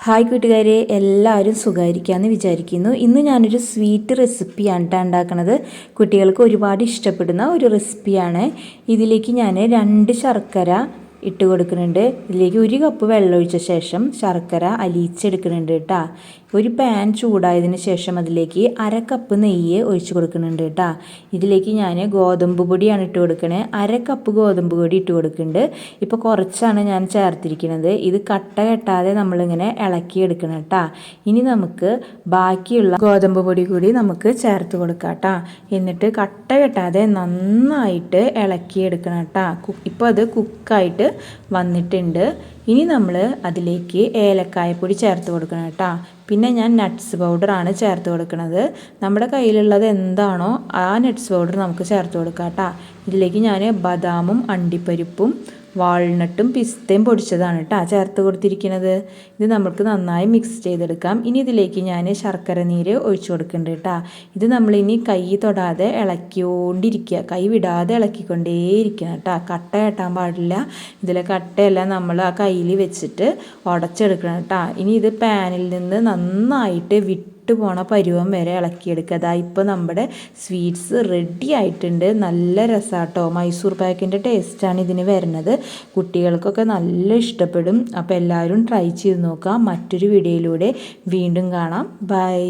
Hi കൂട്ടുകാരെ, എല്ലാവരും സുഖമായിരിക്കാമെന്ന് വിചാരിക്കുന്നു. ഇന്ന് ഞാനൊരു സ്വീറ്റ് റെസിപ്പിയാണ് ഉണ്ടാക്കുന്നത്. കുട്ടികൾക്ക് ഒരുപാട് ഇഷ്ടപ്പെടുന്ന ഒരു റെസിപ്പിയാണ്. ഇതിലേക്ക് ഞാൻ 2 ശർക്കര ഇട്ട് കൊടുക്കുന്നുണ്ട്. ഇതിലേക്ക് 1 കപ്പ് വെള്ളം ഒഴിച്ച ശേഷം ശർക്കര അലിയിച്ചെടുക്കുന്നുണ്ട് കേട്ടോ. ഒരു പാൻ ചൂടായതിന് ശേഷം അതിലേക്ക് 1/2 കപ്പ് നെയ്യ് ഒഴിച്ച് കൊടുക്കുന്നുണ്ട് കേട്ടോ. ഇതിലേക്ക് ഞാൻ ഗോതമ്പ് പൊടിയാണ് ഇട്ട് കൊടുക്കണേ. 1/2 കപ്പ് ഗോതമ്പ് പൊടി ഇട്ട് കൊടുക്കുന്നുണ്ട്. ഇപ്പോൾ കുറച്ചാണ് ഞാൻ ചേർത്തിരിക്കുന്നത്. ഇത് കട്ട കെട്ടാതെ നമ്മളിങ്ങനെ ഇളക്കിയെടുക്കണം കേട്ടോ. ഇനി നമുക്ക് ബാക്കിയുള്ള ഗോതമ്പ് പൊടി കൂടി നമുക്ക് ചേർത്ത് കൊടുക്കാം കേട്ടോ. എന്നിട്ട് കട്ട കെട്ടാതെ നന്നായിട്ട് ഇളക്കിയെടുക്കണം കേട്ടോ. ഇപ്പോൾ അത് കുക്കായിട്ട് വന്നിട്ടുണ്ട്. ഇനി നമ്മൾ അതിലേക്ക് ഏലക്കായപ്പൊടി ചേർത്ത് കൊടുക്കണം കേട്ടോ. പിന്നെ ഞാൻ നട്ട്സ് പൗഡറാണ് ചേർത്ത് കൊടുക്കുന്നത്. നമ്മുടെ കയ്യിലുള്ളത് എന്താണോ ആ നട്ട്സ് പൗഡർ നമുക്ക് ചേർത്ത് കൊടുക്കാം കേട്ടോ. ഇതിലേക്ക് ഞാൻ ബദാമും അണ്ടിപ്പരിപ്പും വാൾനട്ടും പിസ്തയും പൊടിച്ചതാണ് കേട്ടോ ചേർത്ത് കൊടുത്തിരിക്കുന്നത്. ഇത് നമുക്ക് നന്നായി മിക്സ് ചെയ്തെടുക്കാം. ഇനി ഇതിലേക്ക് ഞാൻ ശർക്കര നീര് ഒഴിച്ചു കൊടുക്കുന്നുണ്ട് കേട്ടോ. ഇത് നമ്മളിനി കൈ തൊടാതെ ഇളക്കിക്കൊണ്ടിരിക്കുക, കൈ വിടാതെ ഇളക്കിക്കൊണ്ടേയിരിക്കണം കേട്ടോ. കട്ട കെട്ടാൻ പാടില്ല. ഇതിലെ കട്ടയെല്ലാം നമ്മൾ ആ കയ്യിൽ വെച്ചിട്ട് ഉടച്ചെടുക്കണം കേട്ടോ. ഇനി ഇത് പാനിൽ നിന്ന് നന്നായിട്ട് പോണ പരുവം വരെ ഇളക്കിയെടുക്കുക. അതാ ഇപ്പോൾ നമ്മുടെ സ്വീറ്റ്സ് റെഡി ആയിട്ടുണ്ട്. നല്ല രസാട്ടോ. മൈസൂർ പാക്കിൻ്റെ ടേസ്റ്റാണ് ഇതിന് വരുന്നത്. കുട്ടികൾക്കൊക്കെ നല്ല ഇഷ്ടപ്പെടും. അപ്പോൾ എല്ലാവരും ട്രൈ ചെയ്ത് നോക്കാം. മറ്റൊരു വീഡിയോയിലൂടെ വീണ്ടും കാണാം. ബൈ.